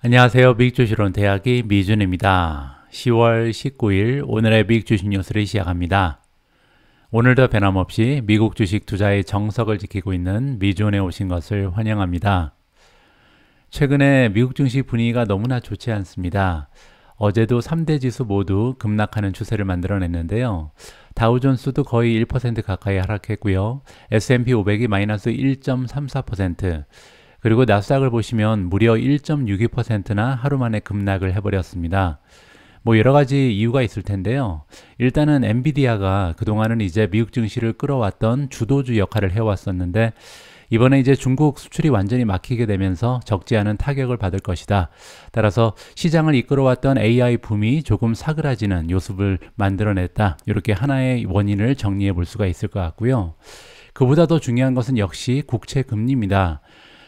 안녕하세요. 미국주식론 대학의 미준입니다. 10월 19일 오늘의 미국주식 뉴스를 시작합니다. 오늘도 변함없이 미국 주식 투자의 정석을 지키고 있는 미준에 오신 것을 환영합니다. 최근에 미국 증시 분위기가 너무나 좋지 않습니다. 어제도 3대 지수 모두 급락하는 추세를 만들어냈는데요. 다우존스도 거의 1% 가까이 하락했고요. S&P 500이 마이너스 1.34%, 그리고 나스닥을 보시면 무려 1.62%나 하루 만에 급락을 해버렸습니다. 뭐 여러 가지 이유가 있을 텐데요. 일단은 엔비디아가 그동안은 이제 미국 증시를 끌어왔던 주도주 역할을 해왔었는데, 이번에 이제 중국 수출이 완전히 막히게 되면서 적지 않은 타격을 받을 것이다. 따라서 시장을 이끌어왔던 AI 붐이 조금 사그라지는 요습을 만들어냈다. 이렇게 하나의 원인을 정리해 볼 수가 있을 것 같고요. 그보다 더 중요한 것은 역시 국채 금리입니다.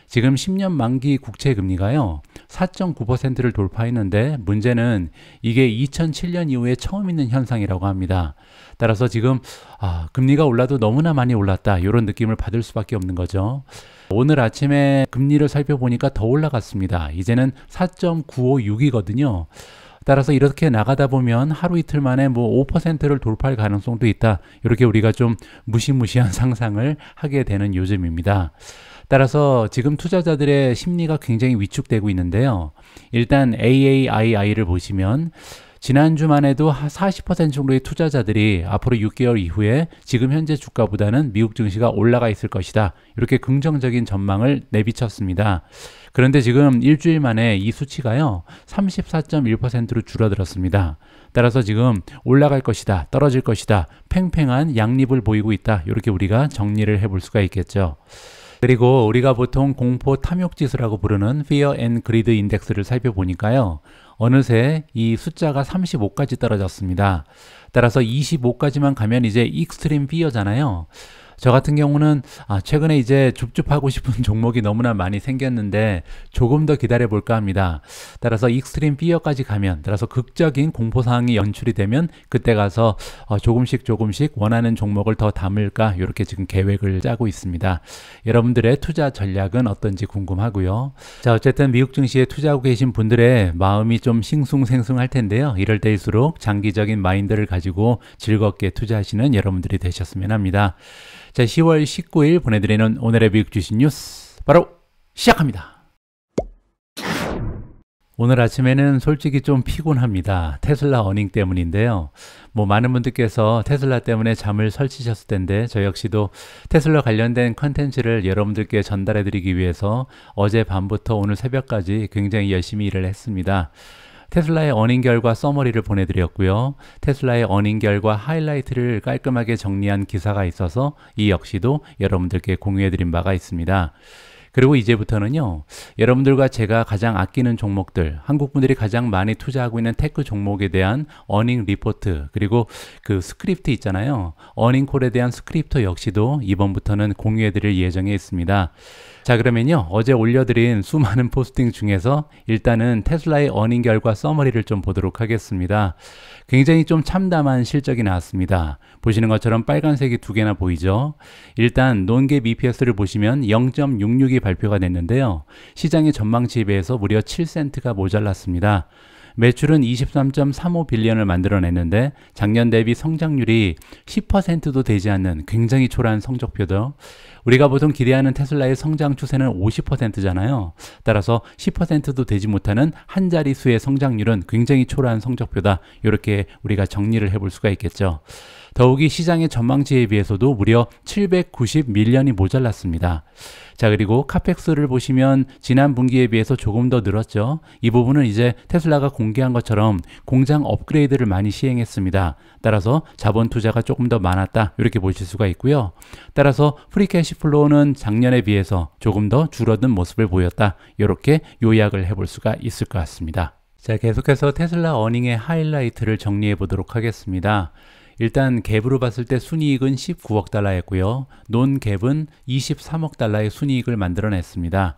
지금 10년 만기 국채 금리가요 4.9%를 돌파했는데, 문제는 이게 2007년 이후에 처음 있는 현상이라고 합니다. 따라서 지금 금리가 올라도 너무나 많이 올랐다, 이런 느낌을 받을 수밖에 없는 거죠. 오늘 아침에 금리를 살펴보니까 더 올라갔습니다. 이제는 4.956이거든요. 따라서 이렇게 나가다 보면 하루 이틀 만에 뭐 5%를 돌파할 가능성도 있다, 이렇게 우리가 좀 무시무시한 상상을 하게 되는 요즘입니다. 따라서 지금 투자자들의 심리가 굉장히 위축되고 있는데요. 일단 AAII를 보시면 지난주만 해도 40% 정도의 투자자들이 앞으로 6개월 이후에 지금 현재 주가보다는 미국 증시가 올라가 있을 것이다, 이렇게 긍정적인 전망을 내비쳤습니다. 그런데 지금 일주일 만에 이 수치가요 34.1%로 줄어들었습니다. 따라서 지금 올라갈 것이다, 떨어질 것이다, 팽팽한 양립을 보이고 있다, 이렇게 우리가 정리를 해볼 수가 있겠죠. 그리고 우리가 보통 공포 탐욕 지수라고 부르는 Fear and Greed 인덱스를 살펴보니까요, 어느새 이 숫자가 35까지 떨어졌습니다. 따라서 25까지만 가면 이제 익스트림 Fear잖아요. 저 같은 경우는 최근에 이제 줍줍하고 싶은 종목이 너무나 많이 생겼는데 조금 더 기다려 볼까 합니다. 따라서 익스트림 피어까지 가면, 따라서 극적인 공포사항이 연출이 되면 그때 가서 조금씩 원하는 종목을 더 담을까, 이렇게 지금 계획을 짜고 있습니다. 여러분들의 투자 전략은 어떤지 궁금하고요. 자, 어쨌든 미국 증시에 투자하고 계신 분들의 마음이 좀 싱숭생숭할 텐데요. 이럴 때일수록 장기적인 마인드를 가지고 즐겁게 투자하시는 여러분들이 되셨으면 합니다. 자, 10월 19일 보내드리는 오늘의 미국 주식 뉴스 바로 시작합니다. 오늘 아침에는 솔직히 좀 피곤합니다. 테슬라 어닝 때문인데요. 뭐 많은 분들께서 테슬라 때문에 잠을 설치셨을 텐데, 저 역시도 테슬라 관련된 컨텐츠를 여러분들께 전달해 드리기 위해서 어제 밤부터 오늘 새벽까지 굉장히 열심히 일을 했습니다. 테슬라의 어닝 결과 서머리를 보내드렸고요. 테슬라의 어닝 결과 하이라이트를 깔끔하게 정리한 기사가 있어서 이 역시도 여러분들께 공유해드린 바가 있습니다. 그리고 이제부터는요, 여러분들과 제가 가장 아끼는 종목들, 한국 분들이 가장 많이 투자하고 있는 테크 종목에 대한 어닝 리포트, 그리고 그 스크립트 있잖아요. 어닝콜에 대한 스크립트 역시도 이번부터는 공유해드릴 예정에 있습니다. 자, 그러면요, 어제 올려드린 수많은 포스팅 중에서 일단은 테슬라의 어닝 결과 서머리를 좀 보도록 하겠습니다. 굉장히 좀 참담한 실적이 나왔습니다. 보시는 것처럼 빨간색이 두 개나 보이죠. 일단 논갭 EPS를 보시면 0.66이 발표가 됐는데요. 시장의 전망치에 비해서 무려 7센트가 모자랐습니다. 매출은 23.35 빌리언을 만들어냈는데 작년 대비 성장률이 10%도 되지 않는 굉장히 초라한 성적표죠. 우리가 보통 기대하는 테슬라의 성장 추세는 50%잖아요. 따라서 10%도 되지 못하는 한 자릿수의 성장률은 굉장히 초라한 성적표다, 이렇게 우리가 정리를 해볼 수가 있겠죠. 더욱이 시장의 전망치에 비해서도 무려 790밀리언이 모자랐습니다. 자, 그리고 카펙스를 보시면 지난 분기에 비해서 조금 더 늘었죠. 이 부분은 이제 테슬라가 공개한 것처럼 공장 업그레이드를 많이 시행했습니다. 따라서 자본 투자가 조금 더 많았다, 이렇게 보실 수가 있고요. 따라서 프리캐시플로우는 작년에 비해서 조금 더 줄어든 모습을 보였다, 이렇게 요약을 해볼 수가 있을 것 같습니다. 자, 계속해서 테슬라 어닝의 하이라이트를 정리해 보도록 하겠습니다. 일단 갭으로 봤을 때 순이익은 19억 달러였고요. 논갭은 23억 달러의 순이익을 만들어냈습니다.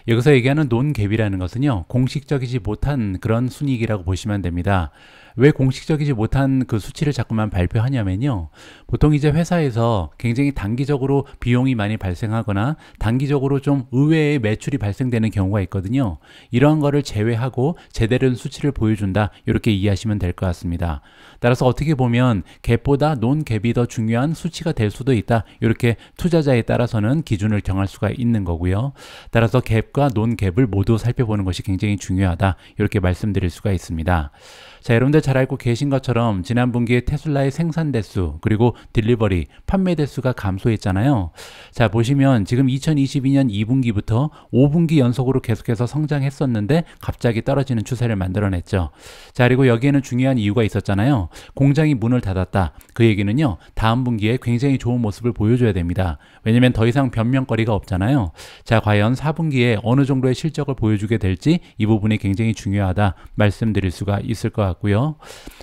여기서 얘기하는 논갭이라는 것은요, 공식적이지 못한 그런 순이익이라고 보시면 됩니다. 왜 공식적이지 못한 그 수치를 자꾸만 발표하냐면요, 보통 이제 회사에서 굉장히 단기적으로 비용이 많이 발생하거나 단기적으로 좀 의외의 매출이 발생되는 경우가 있거든요. 이러한 거를 제외하고 제대로 된 수치를 보여준다, 이렇게 이해하시면 될 것 같습니다. 따라서 어떻게 보면 갭보다 논갭이 더 중요한 수치가 될 수도 있다, 이렇게 투자자에 따라서는 기준을 정할 수가 있는 거고요. 따라서 갭과 논갭을 모두 살펴보는 것이 굉장히 중요하다, 이렇게 말씀드릴 수가 있습니다. 자, 여러분들 잘 알고 계신 것처럼 지난 분기에 테슬라의 생산 대수 그리고 딜리버리, 판매 대수가 감소했잖아요. 자, 보시면 지금 2022년 2분기부터 5분기 연속으로 계속해서 성장했었는데 갑자기 떨어지는 추세를 만들어냈죠. 자, 그리고 여기에는 중요한 이유가 있었잖아요. 공장이 문을 닫았다. 그 얘기는요, 다음 분기에 굉장히 좋은 모습을 보여줘야 됩니다. 왜냐면 더 이상 변명거리가 없잖아요. 자, 과연 4분기에 어느 정도의 실적을 보여주게 될지 이 부분이 굉장히 중요하다 말씀드릴 수가 있을 것 같고요.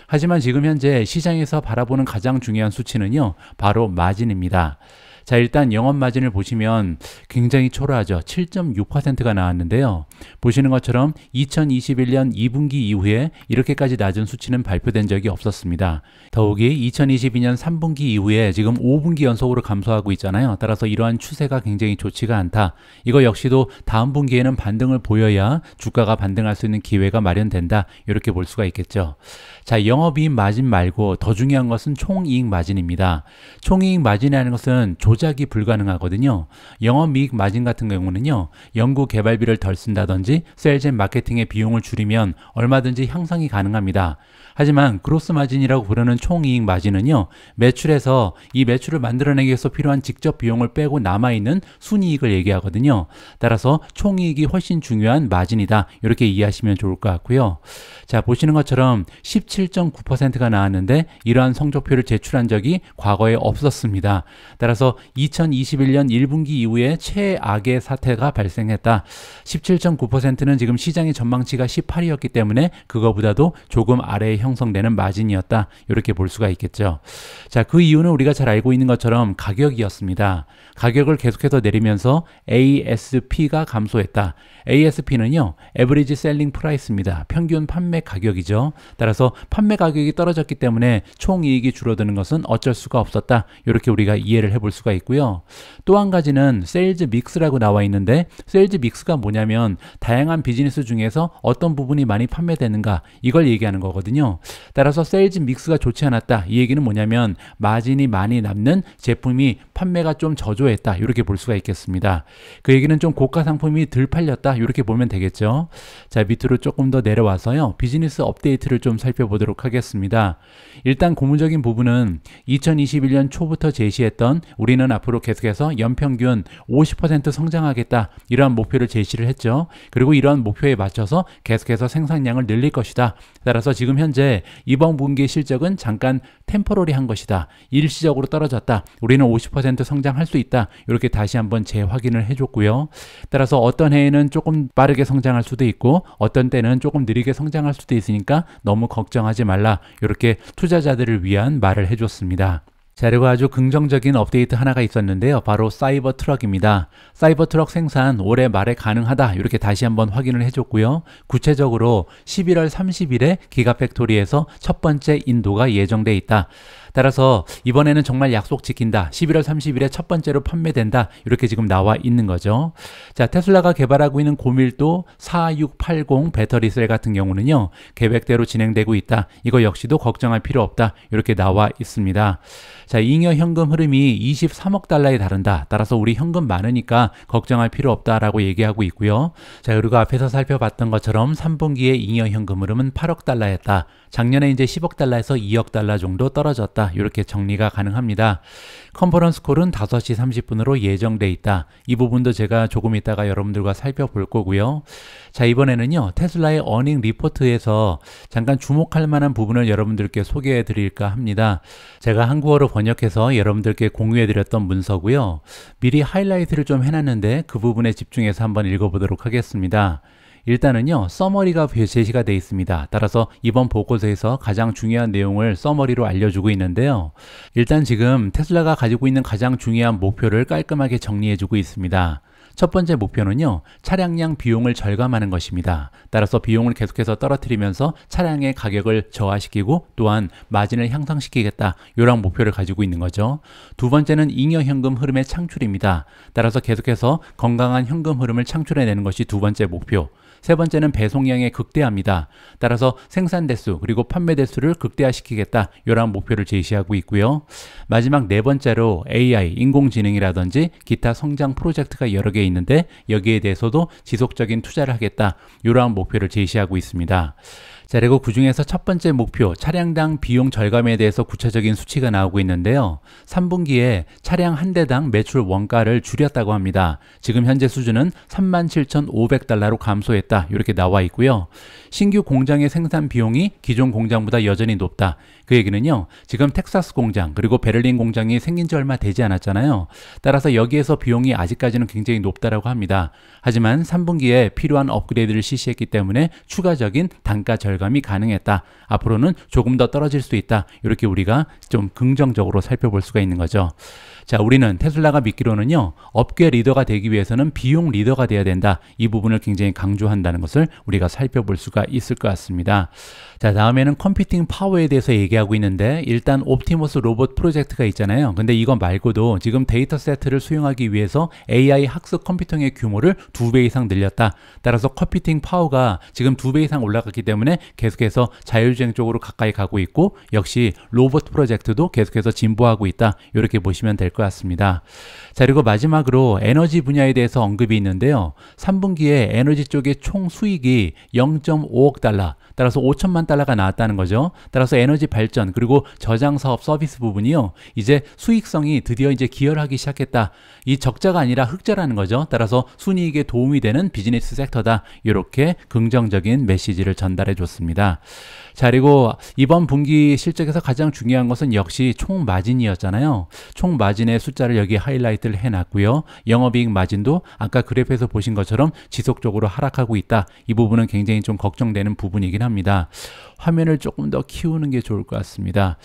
하지만 지금 현재 시장에서 바라보는 가장 중요한 수치는요, 바로 마진입니다. 자, 일단 영업 마진을 보시면 굉장히 초라하죠. 7.6%가 나왔는데요. 보시는 것처럼 2021년 2분기 이후에 이렇게까지 낮은 수치는 발표된 적이 없었습니다. 더욱이 2022년 3분기 이후에 지금 5분기 연속으로 감소하고 있잖아요. 따라서 이러한 추세가 굉장히 좋지가 않다. 이거 역시도 다음 분기에는 반등을 보여야 주가가 반등할 수 있는 기회가 마련된다, 이렇게 볼 수가 있겠죠. 자, 영업이익 마진 말고 더 중요한 것은 총이익 마진입니다. 총이익 마진이라는 것은 조작이 불가능하거든요. 영업이익 마진 같은 경우는요, 연구 개발비를 덜 쓴다든지 세일즈 앤 마케팅의 비용을 줄이면 얼마든지 향상이 가능합니다. 하지만 그로스 마진이라고 부르는 총이익 마진은요, 매출에서 이 매출을 만들어내기 위해서 필요한 직접 비용을 빼고 남아있는 순이익을 얘기하거든요. 따라서 총이익이 훨씬 중요한 마진이다, 이렇게 이해하시면 좋을 것 같고요. 자, 보시는 것처럼 17.9%가 나왔는데 이러한 성적표를 제출한 적이 과거에 없었습니다. 따라서 2021년 1분기 이후에 최악의 사태가 발생했다. 17.9%는 지금 시장의 전망치가 18이었기 때문에 그거보다도 조금 아래에 형성되는 마진이었다, 이렇게 볼 수가 있겠죠. 자, 그 이유는 우리가 잘 알고 있는 것처럼 가격이었습니다. 가격을 계속해서 내리면서 ASP가 감소했다. ASP는요, Average Selling Price입니다. 평균 판매 가격이죠. 따라서 판매 가격이 떨어졌기 때문에 총이익이 줄어드는 것은 어쩔 수가 없었다, 이렇게 우리가 이해를 해볼 수가 있고요. 또 한 가지는 세일즈 믹스라고 나와 있는데, 세일즈 믹스가 뭐냐면 다양한 비즈니스 중에서 어떤 부분이 많이 판매되는가, 이걸 얘기하는 거거든요. 따라서 세일즈 믹스가 좋지 않았다, 이 얘기는 뭐냐면 마진이 많이 남는 제품이 판매가 좀 저조했다, 이렇게 볼 수가 있겠습니다. 그 얘기는 좀 고가 상품이 덜 팔렸다, 이렇게 보면 되겠죠. 자, 밑으로 조금 더 내려와서요, 비즈니스 업데이트를 좀 살펴보도록 하겠습니다. 일단 고무적인 부분은 2021년 초부터 제시했던 우리는 앞으로 계속해서 연평균 50% 성장하겠다, 이러한 목표를 제시를 했죠. 그리고 이러한 목표에 맞춰서 계속해서 생산량을 늘릴 것이다. 따라서 지금 현재 이번 분기 실적은 잠깐 템포러리한 것이다. 일시적으로 떨어졌다. 우리는 50% 성장할 수 있다. 이렇게 다시 한번 재확인을 해줬고요. 따라서 어떤 해에는 조금 빠르게 성장할 수도 있고 어떤 때는 조금 느리게 성장할 수도 있으니까 너무 걱정하지 말라, 이렇게 투자자들을 위한 말을 해줬습니다. 자, 그리고 아주 긍정적인 업데이트 하나가 있었는데요. 바로 사이버 트럭입니다. 사이버 트럭 생산 올해 말에 가능하다, 이렇게 다시 한번 확인을 해줬고요. 구체적으로 11월 30일에 기가팩토리에서 첫 번째 인도가 예정돼 있다. 따라서 이번에는 정말 약속 지킨다. 11월 30일에 첫 번째로 판매된다. 이렇게 지금 나와 있는 거죠. 자, 테슬라가 개발하고 있는 고밀도 4680 배터리 셀 같은 경우는요, 계획대로 진행되고 있다. 이거 역시도 걱정할 필요 없다. 이렇게 나와 있습니다. 자, 잉여 현금 흐름이 23억 달러에 다른다. 따라서 우리 현금 많으니까 걱정할 필요 없다라고 얘기하고 있고요. 자, 그리고 앞에서 살펴봤던 것처럼 3분기의 잉여 현금 흐름은 8억 달러였다. 작년에 이제 10억 달러에서 2억 달러 정도 떨어졌다. 이렇게 정리가 가능합니다. 컨퍼런스 콜은 5시 30분으로 예정돼 있다. 이 부분도 제가 조금 이따가 여러분들과 살펴볼 거고요. 자, 이번에는요, 테슬라의 어닝 리포트에서 잠깐 주목할 만한 부분을 여러분들께 소개해 드릴까 합니다. 제가 한국어로 번역해서 여러분들께 공유해 드렸던 문서고요. 미리 하이라이트를 좀 해놨는데 그 부분에 집중해서 한번 읽어보도록 하겠습니다. 일단은요, 서머리가 제시가 되어 있습니다. 따라서 이번 보고서에서 가장 중요한 내용을 서머리로 알려주고 있는데요. 일단 지금 테슬라가 가지고 있는 가장 중요한 목표를 깔끔하게 정리해주고 있습니다. 첫 번째 목표는요, 차량량 비용을 절감하는 것입니다. 따라서 비용을 계속해서 떨어뜨리면서 차량의 가격을 저하시키고 또한 마진을 향상시키겠다, 이런 목표를 가지고 있는 거죠. 두 번째는 잉여 현금 흐름의 창출입니다. 따라서 계속해서 건강한 현금 흐름을 창출해내는 것이 두 번째 목표. 세 번째는 배송량의 극대화입니다. 따라서 생산 대수 그리고 판매 대수를 극대화시키겠다, 이러한 목표를 제시하고 있고요. 마지막 네 번째로 AI, 인공지능이라든지 기타 성장 프로젝트가 여러 개 있는데 여기에 대해서도 지속적인 투자를 하겠다, 이러한 목표를 제시하고 있습니다. 자, 그리고 그 중에서 첫 번째 목표, 차량당 비용 절감에 대해서 구체적인 수치가 나오고 있는데요. 3분기에 차량 한 대당 매출 원가를 줄였다고 합니다. 지금 현재 수준은 37,500달러로 감소했다, 이렇게 나와 있고요. 신규 공장의 생산 비용이 기존 공장보다 여전히 높다. 그 얘기는요, 지금 텍사스 공장 그리고 베를린 공장이 생긴 지 얼마 되지 않았잖아요. 따라서 여기에서 비용이 아직까지는 굉장히 높다라고 합니다. 하지만 3분기에 필요한 업그레이드를 실시했기 때문에 추가적인 단가 절감이 가능했다. 앞으로는 조금 더 떨어질 수 있다. 이렇게 우리가 좀 긍정적으로 살펴볼 수가 있는 거죠. 자, 우리는 테슬라가 믿기로는요, 업계 리더가 되기 위해서는 비용 리더가 돼야 된다. 이 부분을 굉장히 강조한다는 것을 우리가 살펴볼 수가 있을 것 같습니다. 자, 다음에는 컴퓨팅 파워에 대해서 얘기하고 있는데, 일단 옵티머스 로봇 프로젝트가 있잖아요. 근데 이거 말고도 지금 데이터 세트를 수용하기 위해서 AI 학습 컴퓨팅의 규모를 2배 이상 늘렸다. 따라서 컴퓨팅 파워가 지금 2배 이상 올라갔기 때문에 계속해서 자율주행 쪽으로 가까이 가고 있고, 역시 로봇 프로젝트도 계속해서 진보하고 있다. 이렇게 보시면 될 것 같습니다. 자, 그리고 마지막으로 에너지 분야에 대해서 언급이 있는데요. 3분기에 에너지 쪽의 총 수익이 0.5억 달러, 따라서 5천만 달러가 나왔다는 거죠. 따라서 에너지 발전 그리고 저장 사업 서비스 부분이요, 이제 수익성이 드디어 이제 기여하기 시작했다. 이 적자가 아니라 흑자라는 거죠. 따라서 순이익에 도움이 되는 비즈니스 섹터다. 이렇게 긍정적인 메시지를 전달해 줬습니다. 자, 그리고 이번 분기 실적에서 가장 중요한 것은 역시 총 마진이었잖아요. 총 마진의 숫자를 여기 하이라이트를 해놨고요. 영업이익 마진도 아까 그래프에서 보신 것처럼 지속적으로 하락하고 있다. 이 부분은 굉장히 좀 걱정되는 부분이긴 합니다. 화면을 조금 더 키우는 게 좋을 것 같습니다.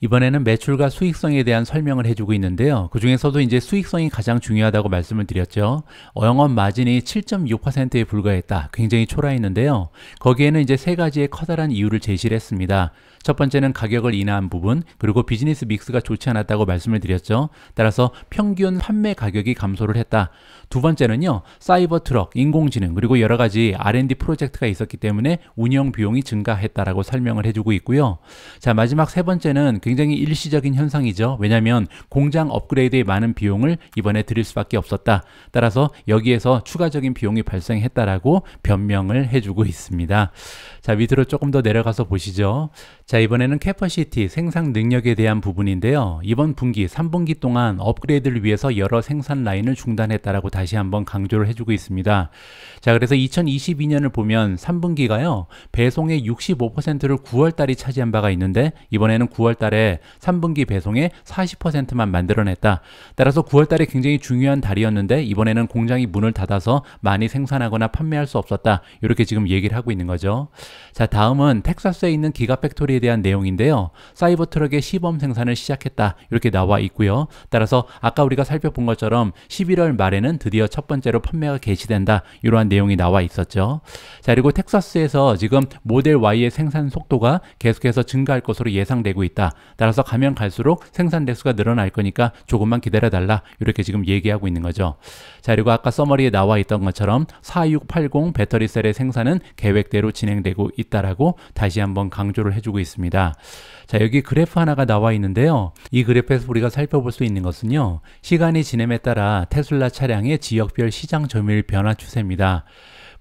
이번에는 매출과 수익성에 대한 설명을 해주고 있는데요. 그 중에서도 이제 수익성이 가장 중요하다고 말씀을 드렸죠. 영업 마진이 7.6%에 불과했다. 굉장히 초라했는데요. 거기에는 이제 세 가지의 커다란 이유를 제시를 했습니다. 첫 번째는 가격을 인하한 부분, 그리고 비즈니스 믹스가 좋지 않았다고 말씀을 드렸죠. 따라서 평균 판매 가격이 감소를 했다. 두 번째는요, 사이버 트럭, 인공지능, 그리고 여러 가지 R&D 프로젝트가 있었기 때문에 운영 비용이 증가했다라고 설명을 해주고 있고요. 자, 마지막 세 번째는 굉장히 일시적인 현상이죠. 왜냐하면 공장 업그레이드에 많은 비용을 이번에 들일 수밖에 없었다. 따라서 여기에서 추가적인 비용이 발생했다라고 변명을 해주고 있습니다. 자, 밑으로 조금 더 내려가서 보시죠. 자, 이번에는 캐퍼시티, 생산 능력에 대한 부분인데요. 이번 분기, 3분기 동안 업그레이드를 위해서 여러 생산 라인을 중단했다라고 다시 한번 강조를 해주고 있습니다. 자, 그래서 2022년을 보면 3분기가요, 배송의 65%를 9월달이 차지한 바가 있는데, 이번에는 9월달에 3분기 배송의 40%만 만들어냈다. 따라서 9월달이 굉장히 중요한 달이었는데, 이번에는 공장이 문을 닫아서 많이 생산하거나 판매할 수 없었다. 이렇게 지금 얘기를 하고 있는 거죠. 자, 다음은 텍사스에 있는 기가팩토리에 대한 내용인데요. 사이버 트럭의 시범 생산을 시작했다. 이렇게 나와 있고요. 따라서 아까 우리가 살펴본 것처럼 11월 말에는 드디어 첫 번째로 판매가 개시된다. 이러한 내용이 나와 있었죠. 자, 그리고 텍사스에서 지금 모델 Y의 생산 속도가 계속해서 증가할 것으로 예상되고 있다. 따라서 가면 갈수록 생산 대수가 늘어날 거니까 조금만 기다려달라. 이렇게 지금 얘기하고 있는 거죠. 자, 그리고 아까 서머리에 나와 있던 것처럼 4680 배터리 셀의 생산은 계획대로 진행되고 있다라고 다시 한번 강조를 해주고 있습니다. 자, 여기 그래프 하나가 나와 있는데요. 이 그래프에서 우리가 살펴볼 수 있는 것은요, 시간이 지남에 따라 테슬라 차량의 지역별 시장 점유율 변화 추세입니다.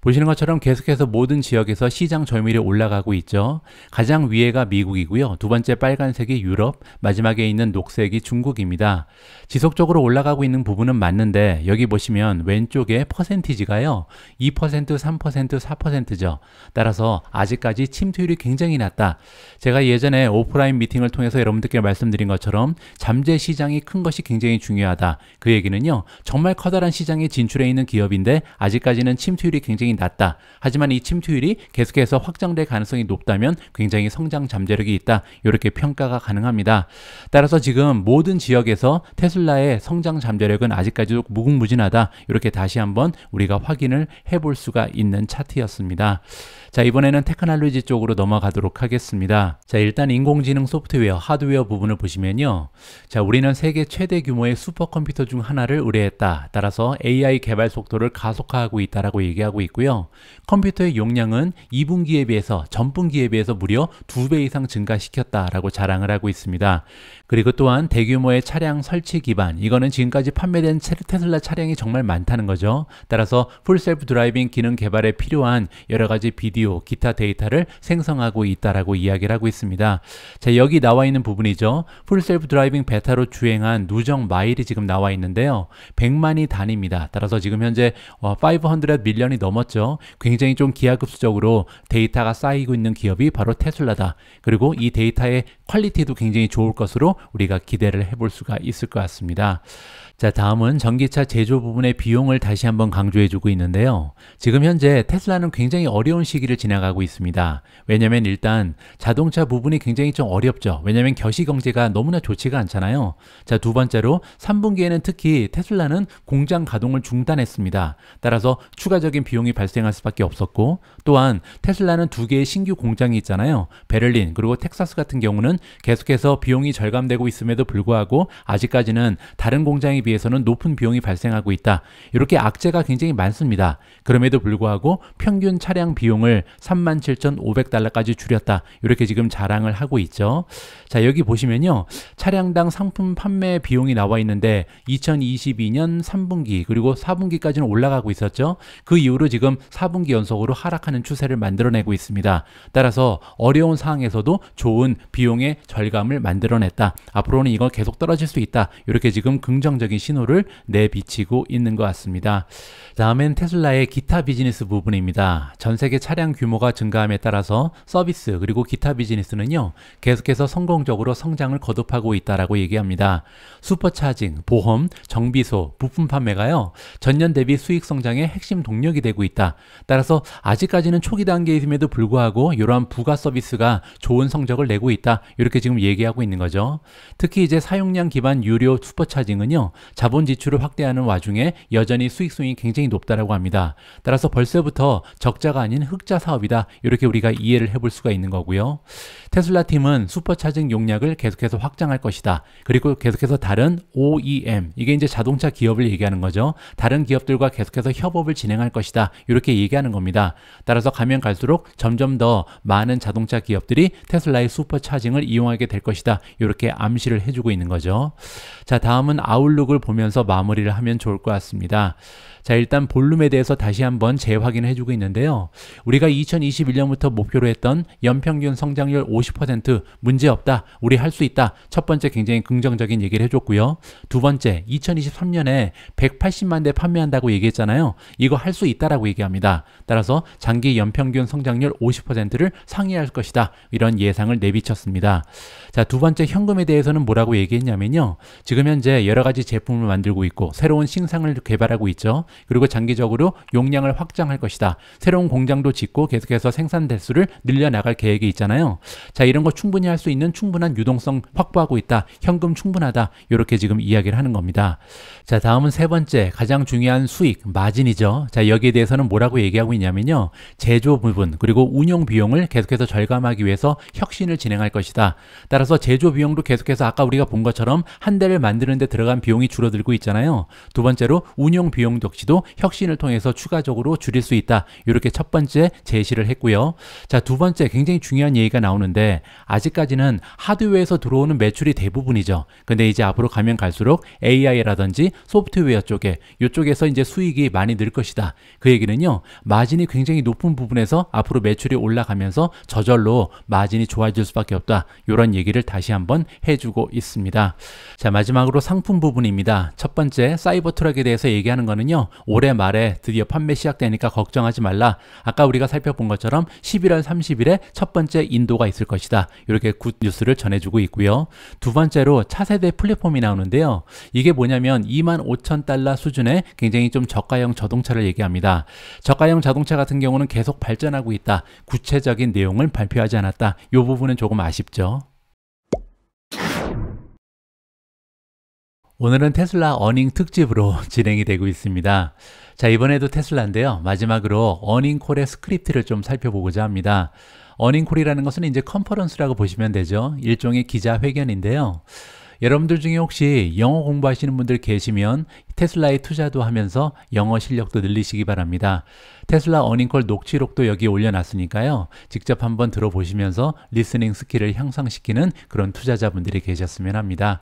보시는 것처럼 계속해서 모든 지역에서 시장 점유율이 올라가고 있죠. 가장 위에가 미국이고요. 두 번째 빨간색이 유럽, 마지막에 있는 녹색이 중국입니다. 지속적으로 올라가고 있는 부분은 맞는데, 여기 보시면 왼쪽에 퍼센티지가요, 2%, 3%, 4%죠. 따라서 아직까지 침투율이 굉장히 낮다. 제가 예전에 오프라인 미팅을 통해서 여러분들께 말씀드린 것처럼 잠재 시장이 큰 것이 굉장히 중요하다. 그 얘기는요, 정말 커다란 시장에 진출해 있는 기업인데 아직까지는 침투율이 굉장히 굉장히 낮다. 하지만 이 침투율이 계속해서 확장될 가능성이 높다면 굉장히 성장 잠재력이 있다. 이렇게 평가가 가능합니다. 따라서 지금 모든 지역에서 테슬라의 성장 잠재력은 아직까지도 무궁무진하다. 이렇게 다시 한번 우리가 확인을 해볼 수가 있는 차트였습니다. 자, 이번에는 테크놀로지 쪽으로 넘어가도록 하겠습니다. 자, 일단 인공지능 소프트웨어, 하드웨어 부분을 보시면요. 자, 우리는 세계 최대 규모의 슈퍼컴퓨터 중 하나를 의뢰했다. 따라서 AI 개발 속도를 가속화하고 있다라고 얘기하고 있고요. 컴퓨터의 용량은 2분기에 비해서 전분기에 비해서 무려 2배 이상 증가시켰다라고 자랑을 하고 있습니다. 그리고 또한 대규모의 차량 설치 기반, 이거는 지금까지 판매된 테슬라 차량이 정말 많다는 거죠. 따라서 풀 셀프 드라이빙 기능 개발에 필요한 여러 가지 비디오, 기타 데이터를 생성하고 있다라고 이야기를 하고 있습니다. 자, 여기 나와 있는 부분이죠. 풀 셀프 드라이빙 베타로 주행한 누적 마일이 지금 나와 있는데요. 100만이 단위입니다. 따라서 지금 현재 500 밀리언이 넘었죠. 굉장히 좀 기하급수적으로 데이터가 쌓이고 있는 기업이 바로 테슬라다. 그리고 이 데이터의 퀄리티도 굉장히 좋을 것으로 우리가 기대를 해볼 수가 있을 것 같습니다. 자, 다음은 전기차 제조 부분의 비용을 다시 한번 강조해주고 있는데요. 지금 현재 테슬라는 굉장히 어려운 시기를 지나가고 있습니다. 왜냐면 일단 자동차 부분이 굉장히 좀 어렵죠. 왜냐면 겨시경제가 너무나 좋지가 않잖아요. 자, 두 번째로 3분기에는 특히 테슬라는 공장 가동을 중단했습니다. 따라서 추가적인 비용이 발생할 수밖에 없었고, 또한 테슬라는 2개의 신규 공장이 있잖아요. 베를린 그리고 텍사스 같은 경우는 계속해서 비용이 절감되고 있음에도 불구하고 아직까지는 다른 공장에 비해서는 높은 비용이 발생하고 있다. 이렇게 악재가 굉장히 많습니다. 그럼에도 불구하고 평균 차량 비용을 37,500달러까지 줄였다. 이렇게 지금 자랑을 하고 있죠. 자, 여기 보시면요. 차량당 상품 판매 비용이 나와 있는데 2022년 3분기 그리고 4분기까지는 올라가고 있었죠. 그 이후로 지금 4분기 연속으로 하락하는 추세를 만들어내고 있습니다. 따라서 어려운 상황에서도 좋은 비용의 절감을 만들어냈다. 앞으로는 이건 계속 떨어질 수 있다. 이렇게 지금 긍정적인 신호를 내비치고 있는 것 같습니다. 다음엔 테슬라의 기타 비즈니스 부분입니다. 전 세계 차량 규모가 증가함에 따라서 서비스 그리고 기타 비즈니스는요, 계속해서 성공적으로 성장을 거듭하고 있다라고 얘기합니다. 슈퍼차징, 보험, 정비소, 부품 판매가요, 전년 대비 수익 성장의 핵심 동력이 되고 있다. 따라서 아직까지는 초기 단계임에도 불구하고 이러한 부가 서비스가 좋은 성적을 내고 있다. 이렇게 지금 얘기하고 있는 거죠. 특히 이제 사용량 기반 유료 슈퍼차징은요, 자본 지출을 확대하는 와중에 여전히 수익성이 굉장히 높다라고 합니다. 따라서 벌써부터 적자가 아닌 흑자 사업이다. 이렇게 우리가 이해를 해볼 수가 있는 거고요. 테슬라 팀은 슈퍼차징 용량을 계속해서 확장할 것이다. 그리고 계속해서 다른 OEM, 이게 이제 자동차 기업을 얘기하는 거죠. 다른 기업들과 계속해서 협업을 진행할 것이다. 이렇게 얘기하는 겁니다. 따라서 가면 갈수록 점점 더 많은 자동차 기업들이 테슬라의 슈퍼차징을 이용하게 될 것이다. 이렇게 암시를 해주고 있는 거죠. 자, 다음은 아웃룩을 보면서 마무리를 하면 좋을 것 같습니다. 자, 일단 볼륨에 대해서 다시 한번 재확인을 해주고 있는데요. 우리가 2021년부터 목표로 했던 연평균 성장률 50% 문제없다. 우리 할 수 있다. 첫 번째 굉장히 긍정적인 얘기를 해줬고요. 두 번째, 2023년에 180만 대 판매한다고 얘기했잖아요. 이거 할 수 있다라고 얘기합니다. 따라서 장기 연평균 성장률 50%를 상회할 것이다. 이런 예상을 내비쳤습니다. 자, 두 번째 현금에 대해서는 뭐라고 얘기했냐면요. 지금 현재 여러 가지 제품을 만들고 있고 새로운 신상을 개발하고 있죠. 그리고 장기적으로 용량을 확장할 것이다. 새로운 공장도 짓고 계속해서 생산 대수를 늘려나갈 계획이 있잖아요. 자, 이런 거 충분히 할 수 있는 충분한 유동성 확보하고 있다. 현금 충분하다. 이렇게 지금 이야기를 하는 겁니다. 자, 다음은 세 번째, 가장 중요한 수익, 마진이죠. 자, 여기에 대해서는 뭐라고 얘기하고 있냐면요. 제조 부분 그리고 운용 비용을 계속해서 절감하기 위해서 혁신을 진행할 것이다. 따라서 제조 비용도 계속해서 아까 우리가 본 것처럼 한 대를 만드는 데 들어간 비용이 줄어들고 있잖아요. 두 번째로 운용 비용 역시도 혁신을 통해서 추가적으로 줄일 수 있다. 이렇게 첫 번째 제시를 했고요. 자, 두 번째 굉장히 중요한 얘기가 나오는데 아직까지는 하드웨어에서 들어오는 매출이 대부분이죠. 근데 이제 앞으로 가면 갈수록 AI라든지 소프트웨어 쪽에 이쪽에서 이제 수익이 많이 늘 것이다. 그 얘기는요. 마진이 굉장히 높은 부분에서 앞으로 매출이 올라가면서 저절로 마진이 좋아질 수밖에 없다. 이런 얘기를 다시 한번 해주고 있습니다. 자, 마지막으로 상품 부분입니다. 첫 번째 사이버 트럭에 대해서 얘기하는 거는요. 올해 말에 드디어 판매 시작되니까 걱정하지 말라. 아까 우리가 살펴본 것처럼 11월 30일에 첫 번째 인도가 있을 것이다. 이렇게 굿 뉴스를 전해주고 있고요. 두 번째로 차세대 플랫폼이 나오는데요. 이게 뭐냐면 25,000달러 수준의 굉장히 좀 저가형 자동차를 얘기합니다. 저가형 자동차 같은 경우는 계속 발전하고 있다. 구체적인 내용을 발표하지 않았다. 이 부분은 조금 아쉽죠. 오늘은 테슬라 어닝 특집으로 진행이 되고 있습니다. 자, 이번에도 테슬라인데요. 마지막으로 어닝콜의 스크립트를 좀 살펴보고자 합니다. 어닝콜이라는 것은 이제 컨퍼런스라고 보시면 되죠. 일종의 기자회견인데요. 여러분들 중에 혹시 영어 공부하시는 분들 계시면 테슬라에 투자도 하면서 영어 실력도 늘리시기 바랍니다. 테슬라 어닝콜 녹취록도 여기 올려놨으니까요. 직접 한번 들어보시면서 리스닝 스킬을 향상시키는 그런 투자자분들이 계셨으면 합니다.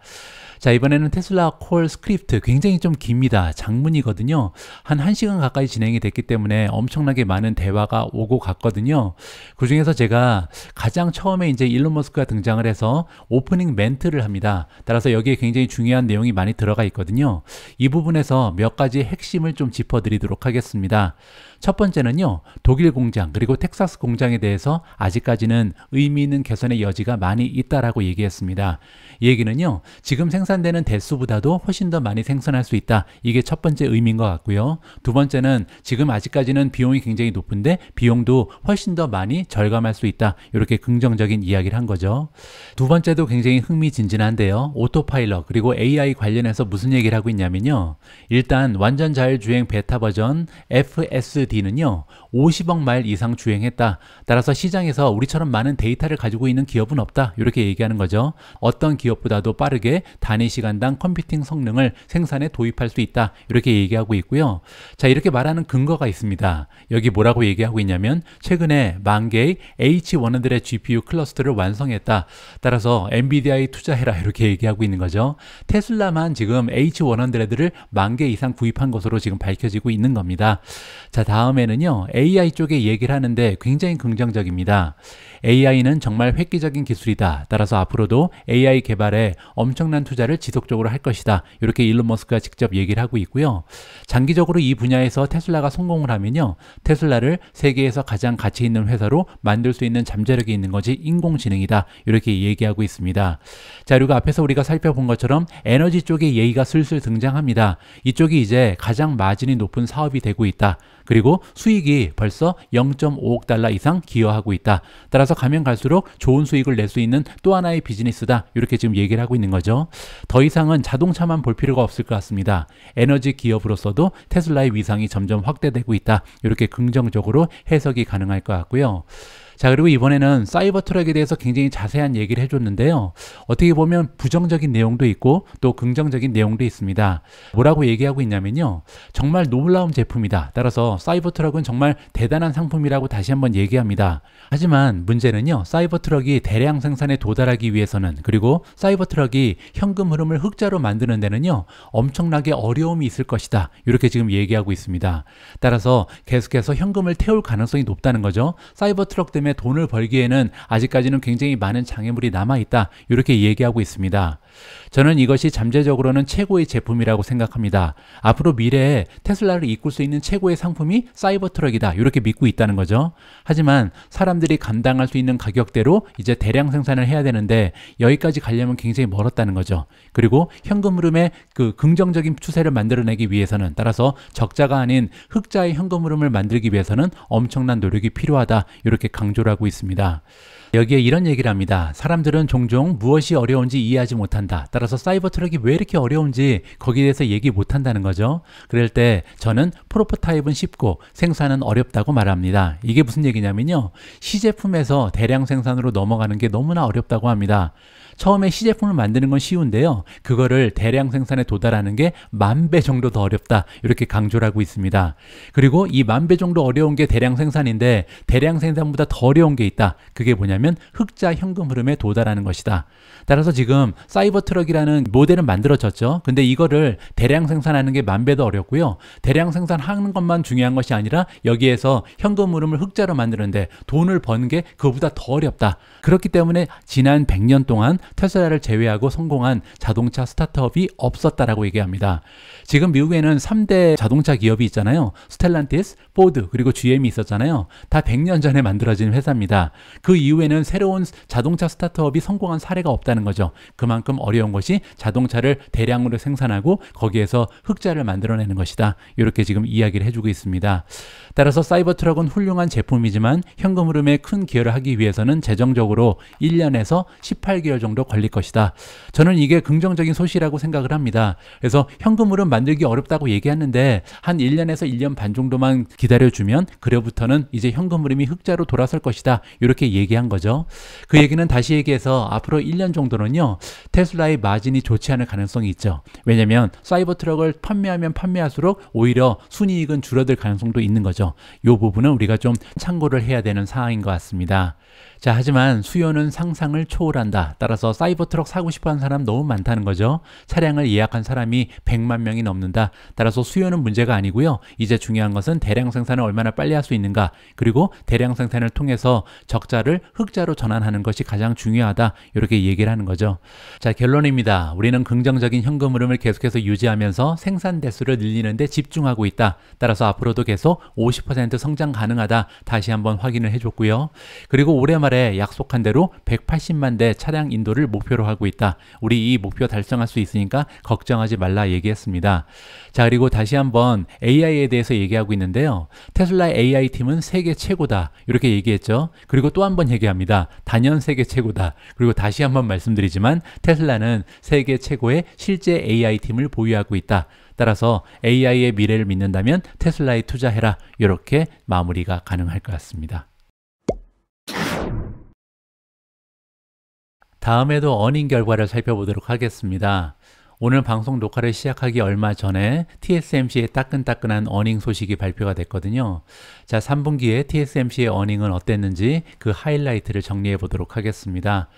자, 이번에는 테슬라 콜 스크립트 굉장히 좀 깁니다. 장문이거든요. 한 1시간 가까이 진행이 됐기 때문에 엄청나게 많은 대화가 오고 갔거든요. 그 중에서 제가 가장 처음에 이제 일론 머스크가 등장을 해서 오프닝 멘트를 합니다. 따라서 여기에 굉장히 중요한 내용이 많이 들어가 있거든요. 이 부분에서 몇 가지 핵심을 좀 짚어드리도록 하겠습니다. 첫 번째는요, 독일 공장 그리고 텍사스 공장에 대해서 아직까지는 의미 있는 개선의 여지가 많이 있다라고 얘기했습니다. 이 얘기는요, 지금 생산되는 대수보다도 훨씬 더 많이 생산할 수 있다. 이게 첫 번째 의미인 것 같고요. 두 번째는 지금 아직까지는 비용이 굉장히 높은데 비용도 훨씬 더 많이 절감할 수 있다. 이렇게 긍정적인 이야기를 한 거죠. 두 번째도 굉장히 흥미진진한데요. 오토파일럿 그리고 AI 관련해서 무슨 얘기를 하고 있냐면요, 일단 완전 자율주행 베타 버전 FSD는요 50억 마일 이상 주행했다. 따라서 시장에서 우리처럼 많은 데이터를 가지고 있는 기업은 없다. 이렇게 얘기하는 거죠. 어떤 기업보다도 빠르게 단위 시간당 컴퓨팅 성능을 생산에 도입할 수 있다. 이렇게 얘기하고 있고요. 자, 이렇게 말하는 근거가 있습니다. 여기 뭐라고 얘기하고 있냐면 최근에 10,000개의 H100의 GPU 클러스터를 완성했다. 따라서 엔비디아에 투자해라. 이렇게 얘기하고 있는 거죠. 테슬라만 지금 H100를 10,000개 이상 구입한 것으로 지금 밝혀지고 있는 겁니다. 자, 다음에는요, AI 쪽에 얘기를 하는데 굉장히 긍정적입니다. AI는 정말 획기적인 기술이다. 따라서 앞으로도 AI 개발에 엄청난 투자를 지속적으로 할 것이다. 이렇게 일론 머스크가 직접 얘기를 하고 있고요. 장기적으로 이 분야에서 테슬라가 성공을 하면요, 테슬라를 세계에서 가장 가치 있는 회사로 만들 수 있는 잠재력이 있는 것이 인공지능이다. 이렇게 얘기하고 있습니다. 자, 그리고 앞에서 우리가 살펴본 것처럼 에너지 쪽의 얘기가 슬슬 등장합니다. 이쪽이 이제 가장 마진이 높은 사업이 되고 있다. 그리고 수익이 벌써 0.5억 달러 이상 기여하고 있다. 따라서 가면 갈수록 좋은 수익을 낼 수 있는 또 하나의 비즈니스다. 이렇게 지금 얘기를 하고 있는 거죠. 더 이상은 자동차만 볼 필요가 없을 것 같습니다. 에너지 기업으로서도 테슬라의 위상이 점점 확대되고 있다. 이렇게 긍정적으로 해석이 가능할 것 같고요. 자, 그리고 이번에는 사이버 트럭에 대해서 굉장히 자세한 얘기를 해줬는데요. 어떻게 보면 부정적인 내용도 있고 또 긍정적인 내용도 있습니다. 뭐라고 얘기하고 있냐면요, 정말 놀라운 제품이다. 따라서 사이버 트럭은 정말 대단한 상품이라고 다시 한번 얘기합니다. 하지만 문제는요, 사이버 트럭이 대량 생산에 도달하기 위해서는, 그리고 사이버 트럭이 현금 흐름을 흑자로 만드는 데는요, 엄청나게 어려움이 있을 것이다. 이렇게 지금 얘기하고 있습니다. 따라서 계속해서 현금을 태울 가능성이 높다는 거죠. 사이버 트럭 때문에 돈을 벌기에는 아직까지는 굉장히 많은 장애물이 남아있다. 이렇게 얘기하고 있습니다. 저는 이것이 잠재적으로는 최고의 제품이라고 생각합니다. 앞으로 미래에 테슬라를 이끌 수 있는 최고의 상품이 사이버 트럭이다. 이렇게 믿고 있다는 거죠. 하지만 사람들이 감당할 수 있는 가격대로 이제 대량 생산을 해야 되는데 여기까지 가려면 굉장히 멀었다는 거죠. 그리고 현금 흐름의 그 긍정적인 추세를 만들어내기 위해서는, 따라서 적자가 아닌 흑자의 현금 흐름을 만들기 위해서는 엄청난 노력이 필요하다. 이렇게 강조를 하고 있습니다. 여기에 이런 얘기를 합니다. 사람들은 종종 무엇이 어려운지 이해하지 못한다. 따라서 사이버 트럭이 왜 이렇게 어려운지 거기에 대해서 얘기 못한다는 거죠. 그럴 때 저는 프로토타입은 쉽고 생산은 어렵다고 말합니다. 이게 무슨 얘기냐면요, 시제품에서 대량 생산으로 넘어가는 게 너무나 어렵다고 합니다. 처음에 시제품을 만드는 건 쉬운데요, 그거를 대량 생산에 도달하는 게 10,000배 정도 더 어렵다. 이렇게 강조를 하고 있습니다. 그리고 이 10,000배 정도 어려운 게 대량 생산인데 대량 생산보다 더 어려운 게 있다. 그게 뭐냐면 흑자 현금 흐름에 도달하는 것이다. 따라서 지금 사이버 트럭이라는 모델은 만들어졌죠. 근데 이거를 대량 생산하는 게 10,000배 더 어렵고요, 대량 생산하는 것만 중요한 것이 아니라 여기에서 현금 흐름을 흑자로 만드는데 돈을 버는 게 그거보다 더 어렵다. 그렇기 때문에 지난 100년 동안 테슬라를 제외하고 성공한 자동차 스타트업이 없었다라고 얘기합니다. 지금 미국에는 3대 자동차 기업이 있잖아요. 스텔란티스, 포드, 그리고 GM이 있었잖아요. 다 100년 전에 만들어진 회사입니다. 그 이후에는 새로운 자동차 스타트업이 성공한 사례가 없다는 거죠. 그만큼 어려운 것이 자동차를 대량으로 생산하고 거기에서 흑자를 만들어내는 것이다. 이렇게 지금 이야기를 해주고 있습니다. 따라서 사이버트럭은 훌륭한 제품이지만 현금 흐름에 큰 기여를 하기 위해서는 재정적으로 1년에서 18개월 정도 걸릴 것이다. 저는 이게 긍정적인 소식이라고 생각을 합니다. 그래서 현금 흐름 만들기 어렵다고 얘기하는데 한 1년에서 1년 반 정도만 기다려주면 그래부터는 이제 현금 흐름이 흑자로 돌아설 것이다. 이렇게 얘기한 거죠. 그 얘기는 다시 얘기해서 앞으로 1년 정도는요. 테슬라의 마진이 좋지 않을 가능성이 있죠. 왜냐하면 사이버트럭을 판매하면 판매할수록 오히려 순이익은 줄어들 가능성도 있는 거죠. 이 부분은 우리가 좀 참고를 해야 되는 상황인 것 같습니다. 자, 하지만 수요는 상상을 초월한다. 따라서 사이버트럭 사고 싶어하는 사람 너무 많다는 거죠. 차량을 예약한 사람이 100만 명이 넘는다. 따라서 수요는 문제가 아니고요. 이제 중요한 것은 대량 생산을 얼마나 빨리 할 수 있는가, 그리고 대량 생산을 통해서 적자를 흑자로 전환하는 것이 가장 중요하다. 이렇게 얘기를 하는 거죠. 자, 결론입니다. 우리는 긍정적인 현금 흐름을 계속해서 유지하면서 생산 대수를 늘리는 데 집중하고 있다. 따라서 앞으로도 계속 50% 성장 가능하다. 다시 한번 확인을 해줬고요. 그리고 올해 말에 약속한 대로 180만 대 차량 인도를 목표로 하고 있다. 우리 이 목표 달성할 수 있으니까 걱정하지 말라 얘기했습니다. 자, 그리고 다시 한번 AI에 대해서 얘기하고 있는데요. 테슬라의 AI 팀은 세계 최고다. 이렇게 얘기했죠. 그리고 또 한 번 얘기합니다. 단연 세계 최고다. 그리고 다시 한번 말씀드리지만 테슬라는 세계 최고의 실제 AI 팀을 보유하고 있다. 따라서 AI의 미래를 믿는다면 테슬라에 투자해라. 이렇게 마무리가 가능할 것 같습니다. 다음에도 어닝 결과를 살펴보도록 하겠습니다. 오늘 방송 녹화를 시작하기 얼마 전에 TSMC의 따끈따끈한 어닝 소식이 발표가 됐거든요. 자, 3분기에 TSMC의 어닝은 어땠는지 그 하이라이트를 정리해 보도록 하겠습니다.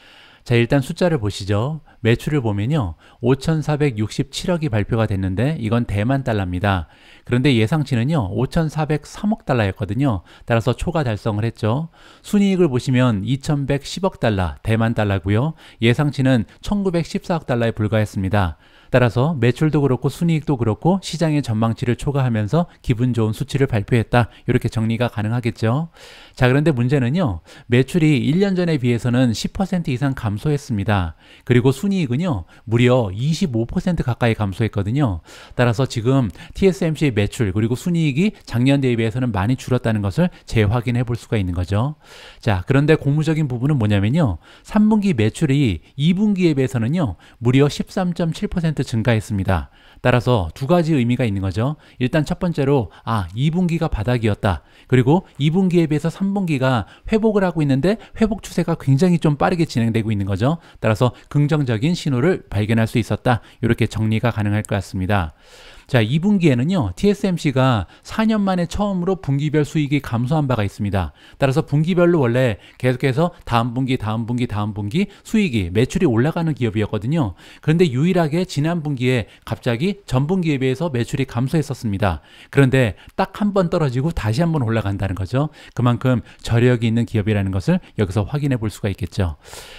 자, 일단 숫자를 보시죠. 매출을 보면요. 5,467억이 발표가 됐는데 이건 대만 달러입니다. 그런데 예상치는요. 5,403억 달러였거든요. 따라서 초과 달성을 했죠. 순이익을 보시면 2,110억 달러, 대만 달러고요. 예상치는 1,914억 달러에 불과했습니다. 따라서 매출도 그렇고 순이익도 그렇고 시장의 전망치를 초과하면서 기분 좋은 수치를 발표했다. 이렇게 정리가 가능하겠죠. 자, 그런데 문제는요. 매출이 1년 전에 비해서는 10% 이상 감소했습니다. 그리고 순이익은요. 무려 25% 가까이 감소했거든요. 따라서 지금 TSMC의 매출 그리고 순이익이 작년 대비해서는 많이 줄었다는 것을 재확인해 볼 수가 있는 거죠. 자, 그런데 고무적인 부분은 뭐냐면요. 3분기 매출이 2분기에 비해서는요. 무려 13.7% 증가했습니다. 따라서 두 가지 의미가 있는 거죠. 일단 첫 번째로 2분기가 바닥이었다. 그리고 2분기에 비해서 3분기가 회복을 하고 있는데 회복 추세가 굉장히 좀 빠르게 진행되고 있는 거죠. 따라서 긍정적인 신호를 발견할 수 있었다. 이렇게 정리가 가능할 것 같습니다. 자, 2분기에는요. TSMC가 4년 만에 처음으로 분기별 수익이 감소한 바가 있습니다. 따라서 분기별로 원래 계속해서 다음 분기 수익이 매출이 올라가는 기업이었거든요. 그런데 유일하게 지난 분기에 갑자기 전 분기에 비해서 매출이 감소했었습니다. 그런데 딱 한 번 떨어지고 다시 한 번 올라간다는 거죠. 그만큼 저력이 있는 기업이라는 것을 여기서 확인해 볼 수가 있겠죠.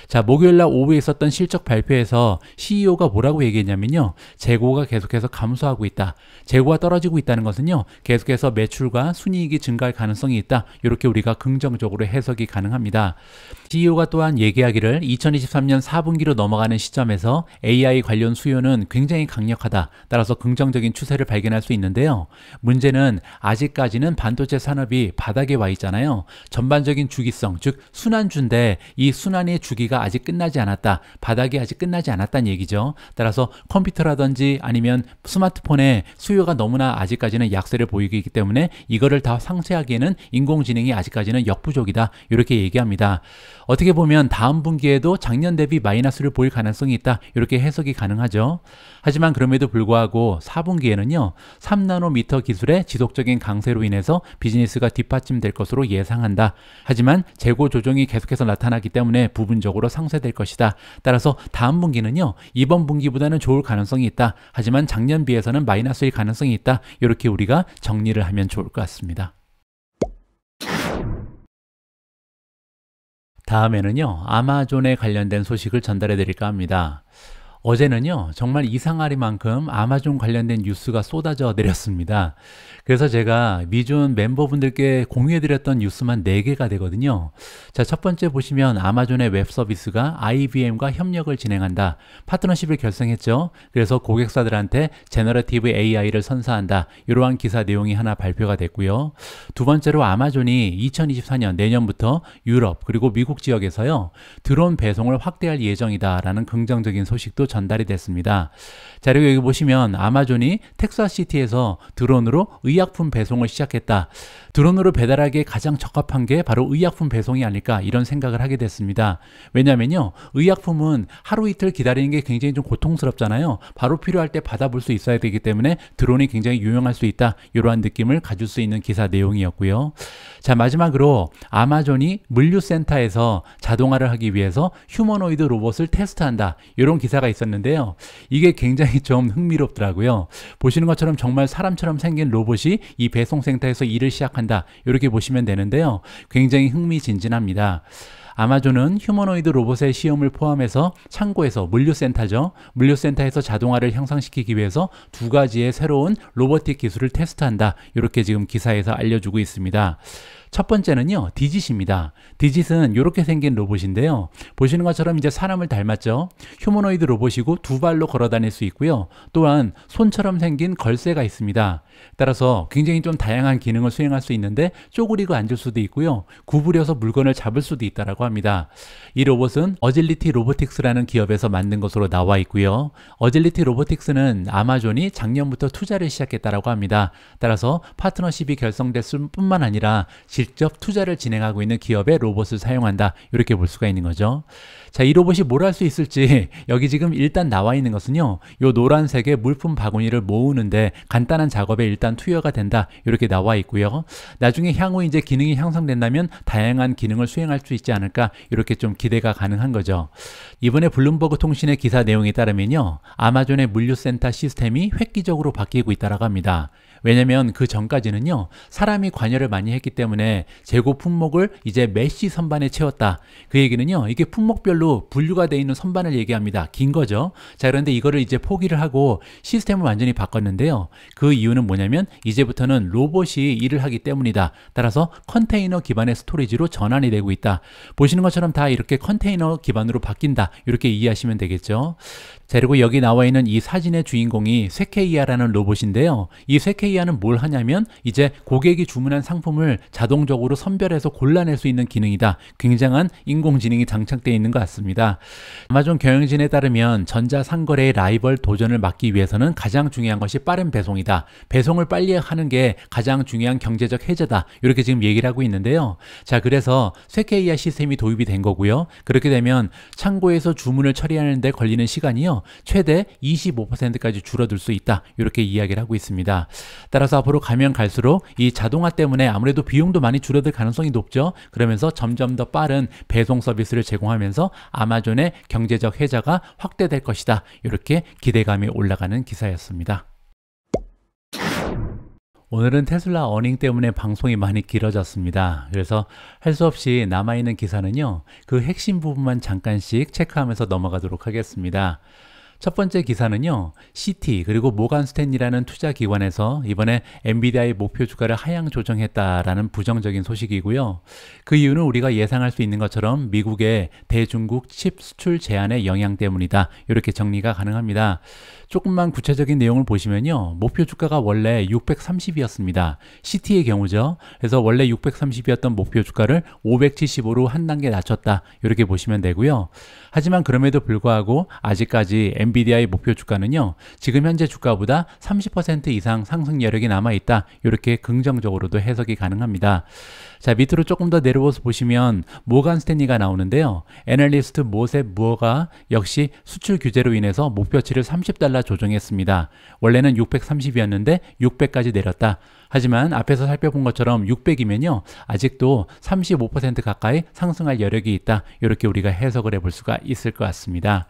자, 목요일날 오후에 있었던 실적 발표에서 CEO가 뭐라고 얘기했냐면요. 재고가 계속해서 감소하고 있다. 재고가 떨어지고 있다는 것은요. 계속해서 매출과 순이익이 증가할 가능성이 있다. 이렇게 우리가 긍정적으로 해석이 가능합니다. CEO가 또한 얘기하기를 2023년 4분기로 넘어가는 시점에서 AI 관련 수요는 굉장히 강력하다. 따라서 긍정적인 추세를 발견할 수 있는데요. 문제는 아직까지는 반도체 산업이 바닥에 와 있잖아요. 전반적인 주기성, 즉 순환주인데 이 순환의 주기가 아직 끝나지 않았다. 바닥이 아직 끝나지 않았다는 얘기죠. 따라서 컴퓨터라든지 아니면 스마트폰에 수요가 너무나 아직까지는 약세를 보이고 있기 때문에 이거를 다 상쇄하기에는 인공지능이 아직까지는 역부족이다. 이렇게 얘기합니다. 어떻게 보면 다음 분기에도 작년 대비 마이너스를 보일 가능성이 있다. 이렇게 해석이 가능하죠. 하지만 그럼에도 불구하고 4분기에는요. 3나노미터 기술의 지속적인 강세로 인해서 비즈니스가 뒷받침될 것으로 예상한다. 하지만 재고 조정이 계속해서 나타나기 때문에 부분적으로 상쇄될 것이다. 따라서 다음 분기는요. 이번 분기보다는 좋을 가능성이 있다. 하지만 작년 비해서는 마이너스일 가능성이 있다. 이렇게 우리가 정리를 하면 좋을 것 같습니다. 다음에는요, 아마존에 관련된 소식을 전달해 드릴까 합니다. 어제는요, 정말 이상하리만큼 아마존 관련된 뉴스가 쏟아져 내렸습니다. 그래서 제가 미존 멤버분들께 공유해드렸던 뉴스만 4개가 되거든요. 자, 첫 번째 보시면 아마존의 웹 서비스가 IBM과 협력을 진행한다. 파트너십을 결성했죠. 그래서 고객사들한테 제너러티브 AI를 선사한다. 이러한 기사 내용이 하나 발표가 됐고요. 두 번째로 아마존이 2024년 내년부터 유럽 그리고 미국 지역에서요, 드론 배송을 확대할 예정이다 라는 긍정적인 소식도 전달이 됐습니다. 자, 그리고 여기 보시면 아마존이 텍사스시티에서 드론으로 의약품 배송을 시작했다. 드론으로 배달하기에 가장 적합한 게 바로 의약품 배송이 아닐까, 이런 생각을 하게 됐습니다. 왜냐면요, 의약품은 하루 이틀 기다리는 게 굉장히 좀 고통스럽잖아요. 바로 필요할 때 받아볼 수 있어야 되기 때문에 드론이 굉장히 유용할 수 있다, 이러한 느낌을 가질 수 있는 기사 내용이었고요. 자, 마지막으로 아마존이 물류센터에서 자동화를 하기 위해서 휴머노이드 로봇을 테스트한다, 이런 기사가 있었는데요. 이게 굉장히 좀 흥미롭더라고요. 보시는 것처럼 정말 사람처럼 생긴 로봇이 이 배송센터에서 일을 시작한다, 이렇게 보시면 되는데요. 굉장히 흥미진진합니다. 아마존은 휴머노이드 로봇의 시험을 포함해서 창고에서 물류센터죠. 물류센터에서 자동화를 향상시키기 위해서 2가지의 새로운 로보틱 기술을 테스트한다, 이렇게 지금 기사에서 알려주고 있습니다. 첫 번째는요, 디짓입니다. 디짓은 이렇게 생긴 로봇인데요. 보시는 것처럼 이제 사람을 닮았죠. 휴머노이드 로봇이고 2발로 걸어 다닐 수 있고요. 또한 손처럼 생긴 걸쇠가 있습니다. 따라서 굉장히 좀 다양한 기능을 수행할 수 있는데 쪼그리고 앉을 수도 있고요. 구부려서 물건을 잡을 수도 있다고 합니다. 이 로봇은 어질리티 로보틱스라는 기업에서 만든 것으로 나와 있고요. 어질리티 로보틱스는 아마존이 작년부터 투자를 시작했다고 합니다. 따라서 파트너십이 결성됐을 뿐만 아니라 직접 투자를 진행하고 있는 기업의 로봇을 사용한다, 이렇게 볼 수가 있는 거죠. 자, 이 로봇이 뭘 할 수 있을지 여기 지금 일단 나와 있는 것은요, 요 노란색의 물품 바구니를 모으는데 간단한 작업에 일단 투여가 된다, 이렇게 나와 있고요. 나중에 향후 이제 기능이 향상된다면 다양한 기능을 수행할 수 있지 않을까, 이렇게 좀 기대가 가능한 거죠. 이번에 블룸버그 통신의 기사 내용에 따르면요, 아마존의 물류센터 시스템이 획기적으로 바뀌고 있다고 합니다. 왜냐면 그 전까지는요, 사람이 관여를 많이 했기 때문에 재고 품목을 이제 메쉬 선반에 채웠다. 그 얘기는요, 이게 품목별로 분류가 되어 있는 선반을 얘기합니다. 긴 거죠. 자, 그런데 이거를 이제 포기를 하고 시스템을 완전히 바꿨는데요. 그 이유는 뭐냐면 이제부터는 로봇이 일을 하기 때문이다. 따라서 컨테이너 기반의 스토리지로 전환이 되고 있다. 보시는 것처럼 다 이렇게 컨테이너 기반으로 바뀐다, 이렇게 이해하시면 되겠죠. 자, 그리고 여기 나와 있는 이 사진의 주인공이 쇠케이아라는 로봇인데요. 이 쇠케이아는 뭘 하냐면 이제 고객이 주문한 상품을 자동적으로 선별해서 골라낼 수 있는 기능이다. 굉장한 인공지능이 장착되어 있는 것 같습니다. 아마존 경영진에 따르면 전자상거래의 라이벌 도전을 막기 위해서는 가장 중요한 것이 빠른 배송이다. 배송을 빨리 하는 게 가장 중요한 경제적 해제다, 이렇게 지금 얘기를 하고 있는데요. 자, 그래서 쇠케이아 시스템이 도입이 된 거고요. 그렇게 되면 창고에서 주문을 처리하는 데 걸리는 시간이요, 최대 25%까지 줄어들 수 있다, 이렇게 이야기를 하고 있습니다. 따라서 앞으로 가면 갈수록 이 자동화 때문에 아무래도 비용도 많이 줄어들 가능성이 높죠. 그러면서 점점 더 빠른 배송 서비스를 제공하면서 아마존의 경제적 혜자가 확대될 것이다, 이렇게 기대감이 올라가는 기사였습니다. 오늘은 테슬라 어닝 때문에 방송이 많이 길어졌습니다. 그래서 할 수 없이 남아있는 기사는요, 그 핵심 부분만 잠깐씩 체크하면서 넘어가도록 하겠습니다. 첫 번째 기사는요, CT 그리고 모간 스탠리라는 투자기관에서 이번에 엔비디아의 목표 주가를 하향 조정했다라는 부정적인 소식이고요. 그 이유는 우리가 예상할 수 있는 것처럼 미국의 대중국 칩 수출 제한의 영향 때문이다, 이렇게 정리가 가능합니다. 조금만 구체적인 내용을 보시면요, 목표 주가가 원래 630이었습니다. CT의 경우죠. 그래서 원래 630이었던 목표 주가를 575로 한 단계 낮췄다, 이렇게 보시면 되고요. 하지만 그럼에도 불구하고 아직까지 엔비디아의 목표 주가는요, 지금 현재 주가보다 30% 이상 상승 여력이 남아있다, 이렇게 긍정적으로도 해석이 가능합니다. 자, 밑으로 조금 더 내려와서 보시면 모간 스탠리가 나오는데요. 애널리스트 모셉 무어가 역시 수출 규제로 인해서 목표치를 $30 조정했습니다. 원래는 630이었는데 600까지 내렸다. 하지만 앞에서 살펴본 것처럼 600이면요, 아직도 35% 가까이 상승할 여력이 있다, 이렇게 우리가 해석을 해볼 수가 있을 것 같습니다.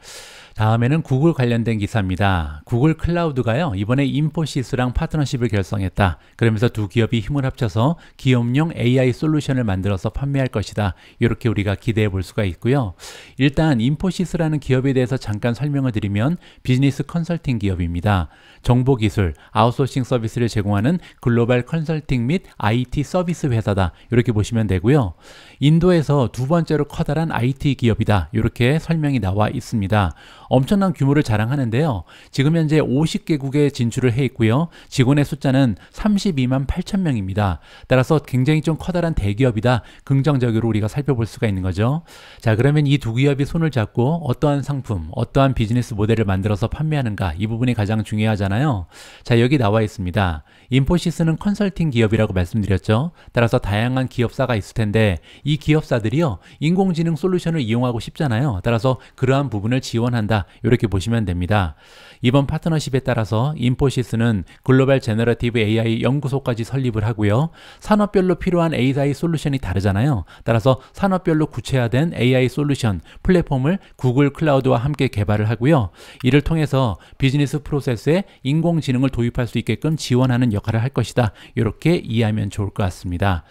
다음에는 구글 관련된 기사입니다. 구글 클라우드가요, 이번에 인포시스랑 파트너십을 결성했다. 그러면서 두 기업이 힘을 합쳐서 기업용 AI 솔루션을 만들어서 판매할 것이다. 이렇게 우리가 기대해 볼 수가 있고요. 일단 인포시스라는 기업에 대해서 잠깐 설명을 드리면 비즈니스 컨설팅 기업입니다. 정보기술, 아웃소싱 서비스를 제공하는 글로벌 컨설팅 및 IT 서비스 회사다. 이렇게 보시면 되고요. 인도에서 두 번째로 커다란 IT 기업이다. 이렇게 설명이 나와 있습니다. 엄청난 규모를 자랑하는데요. 지금 현재 50개국에 진출을 해 있고요. 직원의 숫자는 32만 8천 명입니다. 따라서 굉장히 좀 커다란 대기업이다. 긍정적으로 우리가 살펴볼 수가 있는 거죠. 자, 그러면 이 두 기업이 손을 잡고 어떠한 상품, 어떠한 비즈니스 모델을 만들어서 판매하는가, 이 부분이 가장 중요하잖아요. 자, 여기 나와 있습니다. 인포시스는 컨설팅 기업이라고 말씀드렸죠. 따라서 다양한 기업사가 있을 텐데 이 기업사들이요, 인공지능 솔루션을 이용하고 싶잖아요. 따라서 그러한 부분을 지원한다. 이렇게 보시면 됩니다. 이번 파트너십에 따라서 인포시스는 글로벌 제너러티브 AI 연구소까지 설립을 하고요. 산업별로 필요한 AI 솔루션이 다르잖아요. 따라서 산업별로 구체화된 AI 솔루션 플랫폼을 구글 클라우드와 함께 개발을 하고요. 이를 통해서 비즈니스 프로세스에 인공지능을 도입할 수 있게끔 지원하는 역할을 할 것이다. 이렇게 이해하면 좋을 것 같습니다.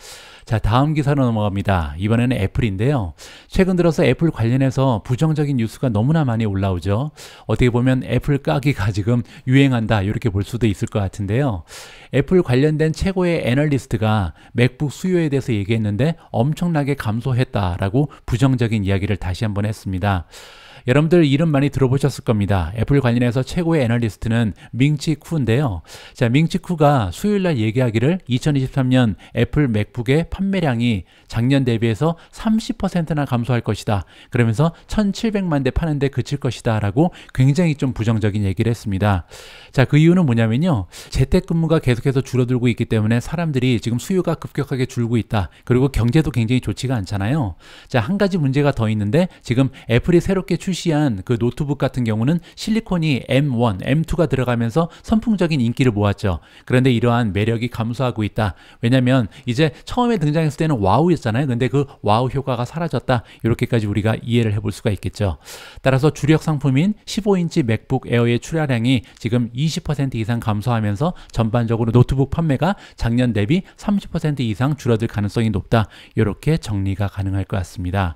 자, 다음 기사로 넘어갑니다. 이번에는 애플인데요. 최근 들어서 애플 관련해서 부정적인 뉴스가 너무나 많이 올라오죠. 어떻게 보면 애플 까기가 지금 유행한다, 이렇게 볼 수도 있을 것 같은데요. 애플 관련된 최고의 애널리스트가 맥북 수요에 대해서 얘기했는데 엄청나게 감소했다라고 부정적인 이야기를 다시 한번 했습니다. 여러분들 이름 많이 들어보셨을 겁니다. 애플 관련해서 최고의 애널리스트는 밍치 쿠인데요. 자, 밍치 쿠가 수요일날 얘기하기를 2023년 애플 맥북의 판매량이 작년 대비해서 30%나 감소할 것이다. 그러면서 1700만 대 파는데 그칠 것이다 라고 굉장히 좀 부정적인 얘기를 했습니다. 자, 그 이유는 뭐냐면요, 재택근무가 계속해서 줄어들고 있기 때문에 사람들이 지금 수요가 급격하게 줄고 있다. 그리고 경제도 굉장히 좋지가 않잖아요. 자, 한 가지 문제가 더 있는데 지금 애플이 새롭게 출시한 그 노트북 같은 경우는 실리콘이 M1, M2가 들어가면서 선풍적인 인기를 모았죠. 그런데 이러한 매력이 감소하고 있다. 왜냐면 이제 처음에 등장했을 때는 와우였잖아요. 근데 그 와우 효과가 사라졌다. 이렇게까지 우리가 이해를 해볼 수가 있겠죠. 따라서 주력 상품인 15인치 맥북 에어의 출하량이 지금 20% 이상 감소하면서 전반적으로 노트북 판매가 작년 대비 30% 이상 줄어들 가능성이 높다. 이렇게 정리가 가능할 것 같습니다.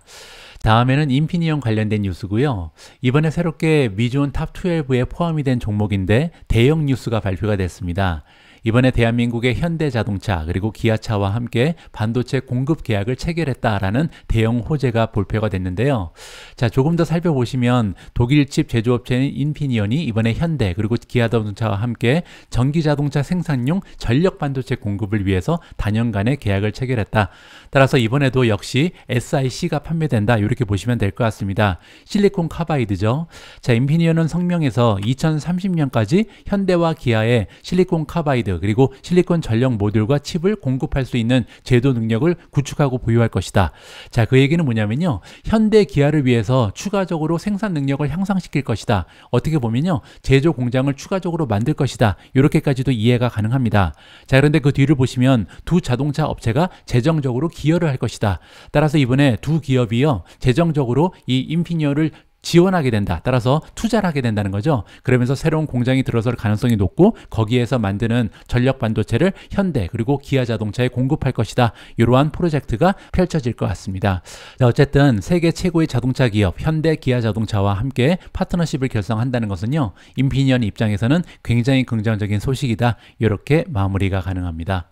다음에는 인피니온 관련된 뉴스고요. 이번에 새롭게 미주온 탑 12에 포함이 된 종목인데 대형 뉴스가 발표가 됐습니다. 이번에 대한민국의 현대자동차 그리고 기아차와 함께 반도체 공급 계약을 체결했다라는 대형 호재가 발표가 됐는데요. 자, 조금 더 살펴보시면 독일 칩 제조업체인 인피니온이 이번에 현대 그리고 기아자동차와 함께 전기자동차 생산용 전력 반도체 공급을 위해서 단연간의 계약을 체결했다. 따라서 이번에도 역시 SiC가 판매된다. 이렇게 보시면 될 것 같습니다. 실리콘 카바이드죠. 자, 인피니온은 성명에서 2030년까지 현대와 기아의 실리콘 카바이드 그리고 실리콘 전력 모듈과 칩을 공급할 수 있는 제도 능력을 구축하고 보유할 것이다. 자, 그 얘기는 뭐냐면요, 현대 기아를 위해서 추가적으로 생산 능력을 향상시킬 것이다. 어떻게 보면요, 제조 공장을 추가적으로 만들 것이다. 이렇게까지도 이해가 가능합니다. 자, 그런데 그 뒤를 보시면 두 자동차 업체가 재정적으로 기여를 할 것이다. 따라서 이번에 두 기업이요, 재정적으로 이 인피니온을 지원하게 된다. 따라서 투자를 하게 된다는 거죠. 그러면서 새로운 공장이 들어설 가능성이 높고 거기에서 만드는 전력 반도체를 현대 그리고 기아 자동차에 공급할 것이다. 이러한 프로젝트가 펼쳐질 것 같습니다. 자, 어쨌든 세계 최고의 자동차 기업 현대 기아 자동차와 함께 파트너십을 결성한다는 것은요, 인피니온 입장에서는 굉장히 긍정적인 소식이다. 이렇게 마무리가 가능합니다.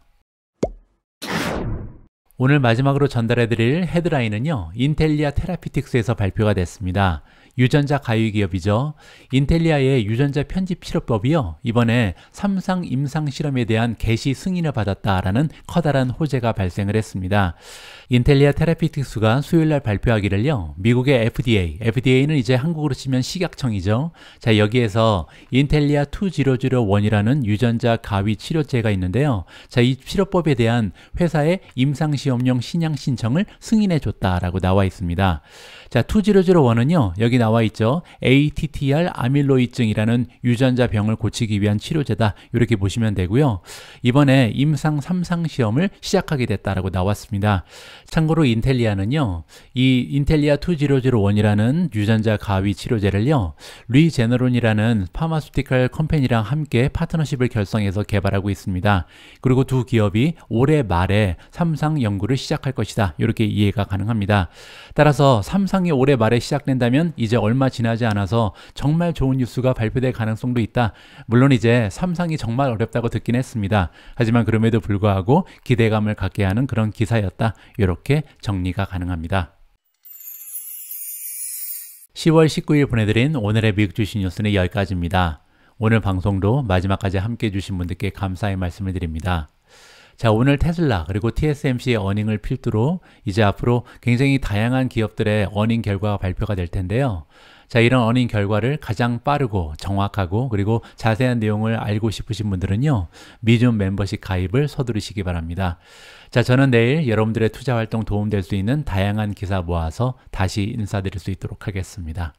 오늘 마지막으로 전달해드릴 헤드라인은요, 인텔리아 테라피틱스에서 발표가 됐습니다. 유전자 가위 기업이죠. 인텔리아의 유전자 편집 치료법이요, 이번에 삼상 임상 실험에 대한 개시 승인을 받았다라는 커다란 호재가 발생을 했습니다. 인텔리아 테라피틱스가 수요일날 발표하기를요, 미국의 FDA는 이제 한국으로 치면 식약청이죠. 자, 여기에서 인텔리아 2001이라는 유전자 가위 치료제가 있는데요. 자, 이 치료법에 대한 회사의 임상시험용 신약 신청을 승인해 줬다라고 나와 있습니다. 자, 2001은요, 여기 나와 있죠. ATTR 아밀로이증이라는 유전자 병을 고치기 위한 치료제다. 이렇게 보시면 되고요. 이번에 임상 3상 시험을 시작하게 됐다라고 나왔습니다. 참고로 인텔리아는요, 이 인텔리아 20001이라는 유전자 가위 치료제를요, 리제너론이라는 파마수티컬 컴퍼니랑 함께 파트너십을 결성해서 개발하고 있습니다. 그리고 두 기업이 올해 말에 3상 연구를 시작할 것이다. 이렇게 이해가 가능합니다. 따라서 3상이 올해 말에 시작된다면 이제 얼마 지나지 않아서 정말 좋은 뉴스가 발표될 가능성도 있다. 물론 이제 3상이 정말 어렵다고 듣긴 했습니다. 하지만 그럼에도 불구하고 기대감을 갖게 하는 그런 기사였다. 이렇게 정리가 가능합니다. 10월 19일 보내드린 오늘의 미국 주식 뉴스는 여기까지입니다. 오늘 방송도 마지막까지 함께 해주신 분들께 감사의 말씀을 드립니다. 자, 오늘 테슬라 그리고 TSMC의 어닝을 필두로 이제 앞으로 굉장히 다양한 기업들의 어닝 결과가 발표가 될 텐데요. 자, 이런 어닝 결과를 가장 빠르고 정확하고 그리고 자세한 내용을 알고 싶으신 분들은요, 미존 멤버십 가입을 서두르시기 바랍니다. 자, 저는 내일 여러분들의 투자 활동 도움될 수 있는 다양한 기사 모아서 다시 인사드릴 수 있도록 하겠습니다.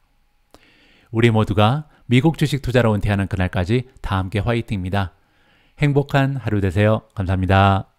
우리 모두가 미국 주식 투자로 은퇴하는 그날까지 다 함께 화이팅입니다. 행복한 하루 되세요. 감사합니다.